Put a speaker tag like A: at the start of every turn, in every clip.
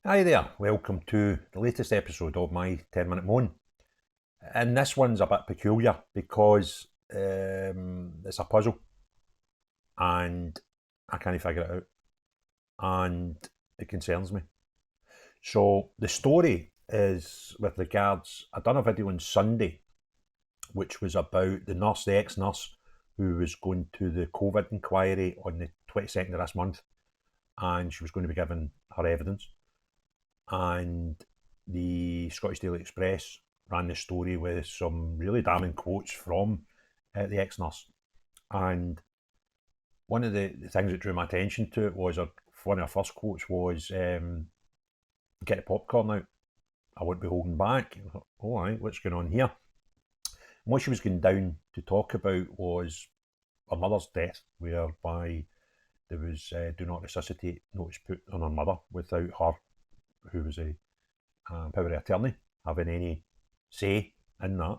A: Hi there, welcome to the latest episode of my 10-minute moan. And this one's a bit peculiar because it's a puzzle and I can't figure it out and it concerns me. So the story is with regards, I done a video on Sunday which was about the nurse, the ex-nurse who was going to the COVID enquiry on the 22nd of this month and she was going to be given her evidence. And the Scottish Daily Express ran the story with some really damning quotes from the ex-nurse. And one of the things that drew my attention to it was, one of her first quotes was, get the popcorn out, I won't be holding back. I thought, all right, what's going on here? And what she was going down to talk about was her mother's death, whereby there was do not resuscitate notice put on her mother without her, who was a power of attorney, having any say in that.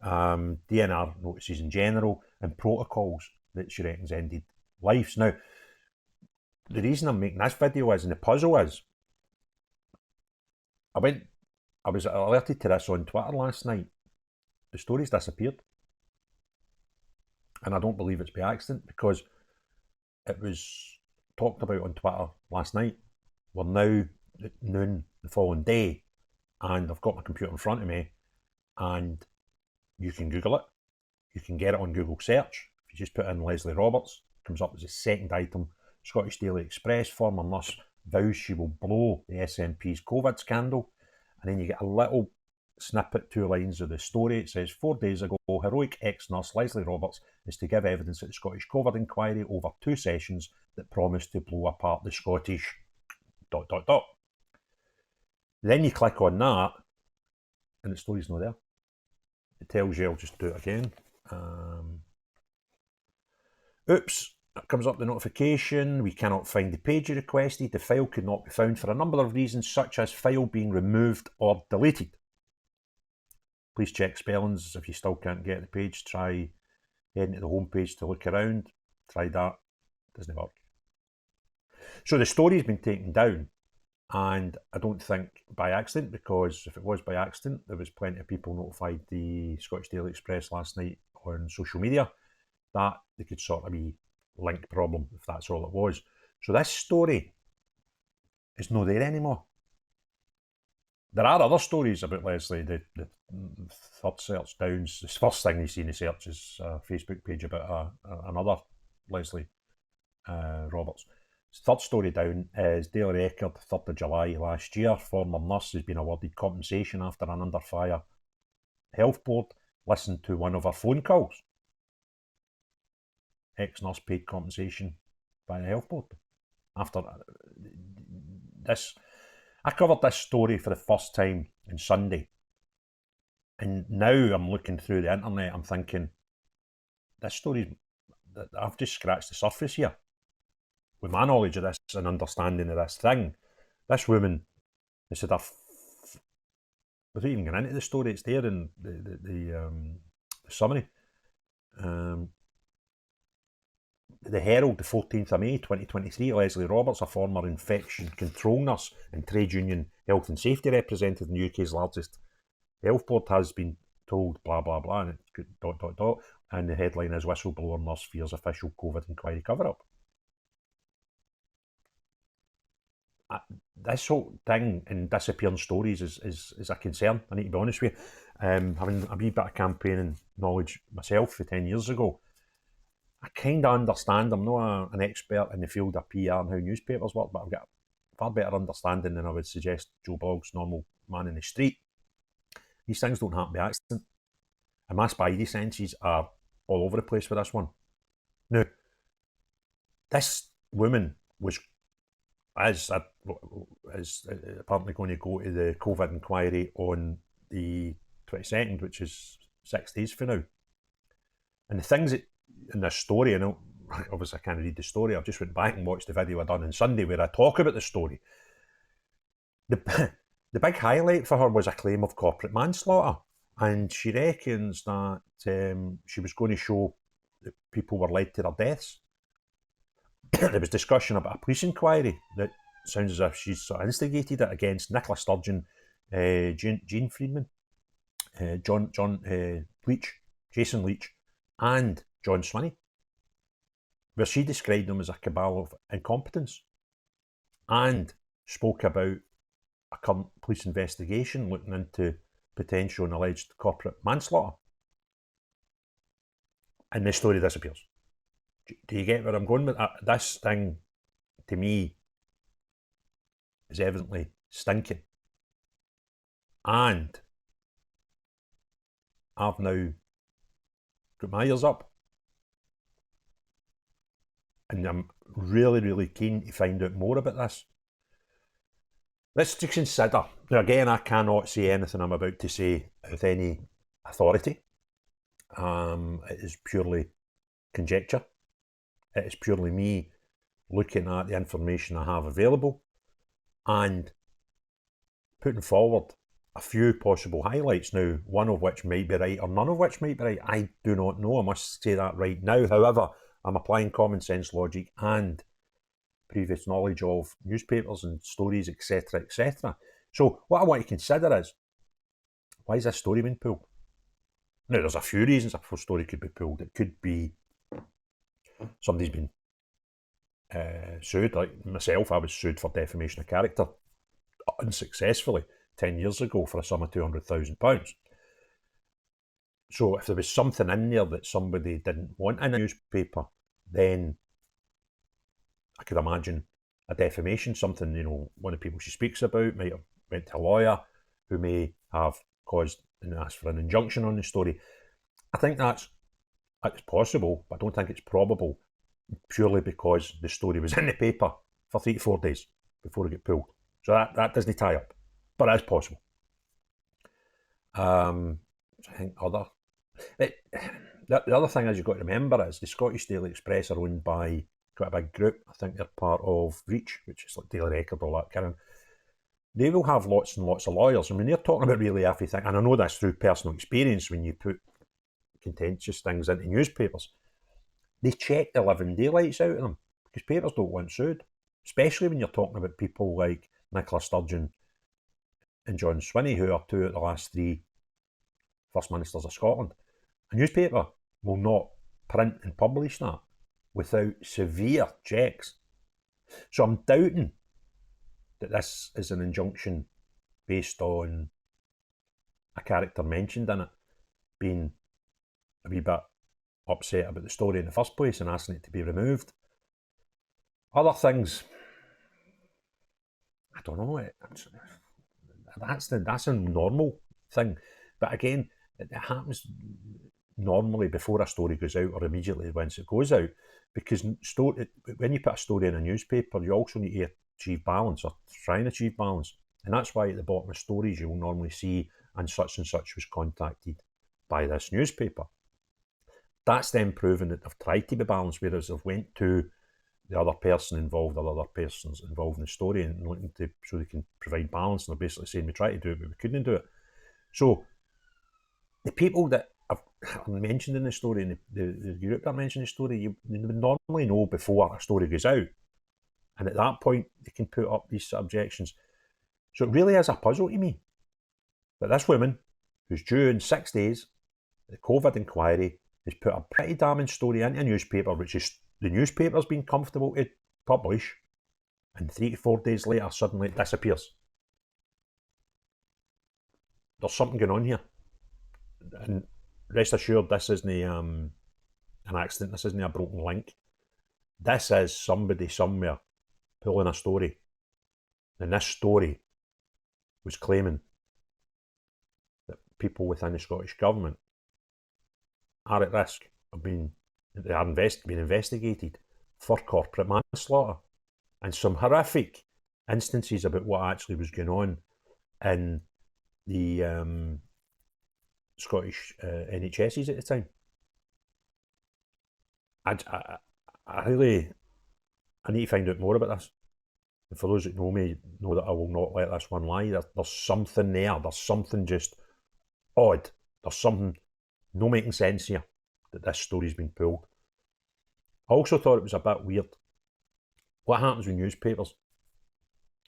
A: DNR notices in general and protocols that she reckons ended lives. Now, the reason I'm making this video is, and the puzzle is, I was alerted to this on Twitter last night. The story's disappeared. And I don't believe it's by accident, because it was talked about on Twitter last night. We're now at noon the following day, and I've got my computer in front of me, and you can Google it. You can get it on Google search. If you just put in Leslie Roberts, it comes up as a second item. Scottish Daily Express, former nurse vows she will blow the SNP's COVID scandal. And then you get a little snippet, 2 lines of the story. It says, 4 days ago, heroic ex-nurse Leslie Roberts is to give evidence at the Scottish COVID inquiry over 2 sessions that promised to blow apart the Scottish ... Then you click on that, and the story's not there. It tells you, I'll just do it again. Oops, it comes up the notification. We cannot find the page you requested. The file could not be found for a number of reasons, such as file being removed or deleted. Please check spellings. If you still can't get the page, try heading to the home page to look around. Try that. Doesn't work. So the story's been taken down, and I don't think by accident, because if it was by accident, there was plenty of people notified the Scottish Daily Express last night on social media that they could sort of be link problem, if that's all it was. So this story is not there anymore. There are other stories about Leslie. The third search down, the first thing you see in the search is a Facebook page about another Leslie Roberts. Third story down is Daily Record, 3rd of July last year. Former nurse has been awarded compensation after an under fire health board listened to one of her phone calls. Ex-nurse paid compensation by the health board. After this, I covered this story for the first time on Sunday. And now I'm looking through the internet, I'm thinking, this story, I've just scratched the surface here. With my knowledge of this and understanding of this thing, this woman, they said, without even getting into the story, it's there in the summary. The Herald, the 14th of May 2023, Leslie Roberts, a former infection control nurse and trade union health and safety representative in the UK's largest health board, has been told blah blah blah, and it's ... and the headline is whistleblower nurse fears official COVID inquiry cover-up. This whole thing in disappearing stories is a concern, I need to be honest with you. Having a wee bit of campaigning knowledge myself for 10 years ago, I kind of understand. I'm not an expert in the field of PR and how newspapers work, but I've got a far better understanding than I would suggest Joe Bloggs, normal man in the street. These things don't happen by accident. And my spidey senses are all over the place with this one. Now, this woman is apparently going to go to the COVID inquiry on the 22nd, which is 6 days from now. And the things that in this story, I know, obviously I can't read the story, I've just went back and watched the video I done on Sunday where I talk about the story. The big highlight for her was a claim of corporate manslaughter, and she reckons that she was going to show that people were led to their deaths. There was discussion about a police inquiry that sounds as if she's sort of instigated it against Nicola Sturgeon, Gene Friedman, John Leach, Jason Leach, and John Swinney, where she described them as a cabal of incompetence and spoke about a current police investigation looking into potential and alleged corporate manslaughter. And the story disappears. Do you get where I'm going with that? This thing, to me, is evidently stinking. And I've now got my ears up. And I'm really, really keen to find out more about this. Let's just consider, now again, I cannot say anything I'm about to say with any authority. It is purely conjecture. It is purely me looking at the information I have available and putting forward a few possible highlights. Now, one of which might be right or none of which might be right. I do not know. I must say that right now. However, I'm applying common sense logic and previous knowledge of newspapers and stories, etc., etc. So what I want to consider is, why is this story being pulled? Now, there's a few reasons a story could be pulled. It could be somebody's been sued. Like myself, I was sued for defamation of character unsuccessfully 10 years ago for a sum of £200,000. So if there was something in there that somebody didn't want in a newspaper, then I could imagine a defamation, something, one of the people she speaks about might have went to a lawyer who may have caused and asked for an injunction on the story. I think that's possible, but I don't think it's probable, purely because the story was in the paper for 3 to 4 days before it got pulled. So that doesn't tie up, but it is possible. I think the other thing is you've got to remember is the Scottish Daily Express are owned by quite a big group. I think they're part of Reach, which is like Daily Record, all that kind of. They will have lots and lots of lawyers. I mean, they're talking about really everything, and I know that's through personal experience when you put contentious things into newspapers. They check the living daylights out of them because papers don't want sued, especially when you're talking about people like Nicola Sturgeon and John Swinney, who are two of the last 3 First Ministers of Scotland. A newspaper will not print and publish that without severe checks. So I'm doubting that this is an injunction based on a character mentioned in it being a wee bit upset about the story in the first place and asking it to be removed. Other things, I don't know, that's a normal thing. But again, it happens normally before a story goes out or immediately once it goes out, because when you put a story in a newspaper, you also need to achieve balance or try and achieve balance. And that's why at the bottom of stories you'll normally see, and such was contacted by this newspaper. That's them proving that they've tried to be balanced, whereas they've went to the other person involved or other persons involved in the story and looking to so they can provide balance, and they're basically saying we tried to do it but we couldn't do it. So the people that I've mentioned in the story, and the group that mentioned the story, you would normally know before a story goes out, and at that point they can put up these objections. So it really is a puzzle to me that this woman, who's due in 6 days, the COVID inquiry, has put a pretty damning story into a newspaper, which is the newspaper's been comfortable to publish, and 3 to 4 days later suddenly it disappears. There's something going on here, and rest assured this isn't an accident, this isn't a broken link. This is somebody somewhere pulling a story, and this story was claiming that people within the Scottish Government are at risk of being investigated for corporate manslaughter, and some horrific instances about what actually was going on in the Scottish NHSs at the time. I need to find out more about this. And for those that know me, know that I will not let this one lie. There's something there. There's something just odd. There's something no making sense here that this story's been pulled. I also thought it was a bit weird. What happens with newspapers?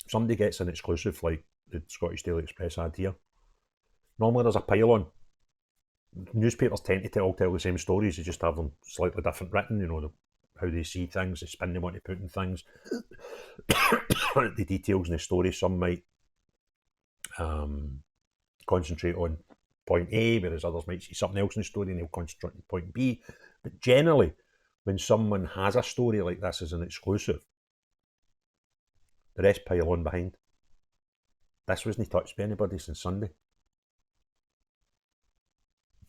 A: somebody gets an exclusive like the Scottish Daily Express had here, normally there's a pile-on. Newspapers tend to tell the same stories, they just have them slightly different written, you know, how they see things, the spin they want to put in things, the details in the story. Some might concentrate on point A, whereas others might see something else in the story and they'll concentrate on point B. But generally, when someone has a story like this as an exclusive, the rest pile on behind. This wasn't touched by anybody since Sunday.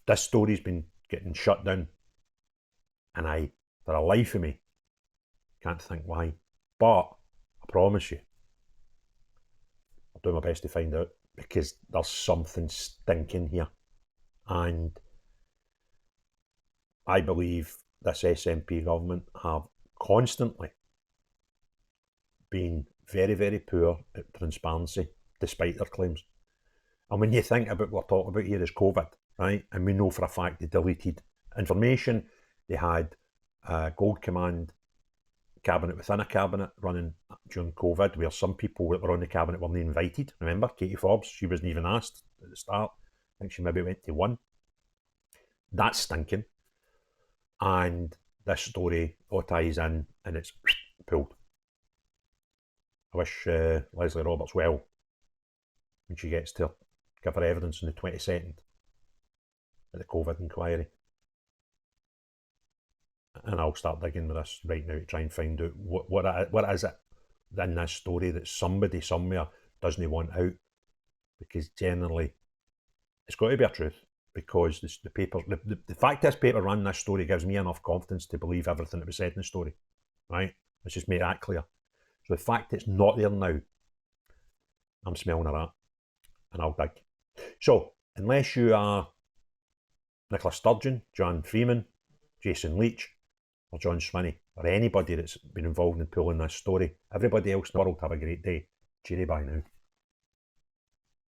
A: This story's been getting shut down, and I, for the life of me, can't think why. But I promise you, I'll do my best to find out, because there's something stinking here. And I believe this SNP government have constantly been very, very poor at transparency, despite their claims. And when you think about what we're talking about here is COVID, right? And we know for a fact they deleted information. They had a Gold Command cabinet within a cabinet running during COVID, where some people that were on the cabinet weren't invited. Remember, Katie Forbes, she wasn't even asked at the start. I think she maybe went to one. That's stinking. And this story all ties in, and it's pulled. I wish Leslie Roberts well when she gets to give her evidence on the 22nd at the COVID inquiry. And I'll start digging with this right now to try and find out what is it in this story that somebody somewhere doesn't want out, because generally it's got to be a truth, because the paper, the fact this paper ran this story gives me enough confidence to believe everything that was said in the story, right? Let's just make that clear. So the fact it's not there now, I'm smelling a rat, and I'll dig. So, unless you are Nicola Sturgeon, John Freeman, Jason Leach, or John Swinney, or anybody that's been involved in pulling this story, everybody else in the world have a great day. Cheery bye now.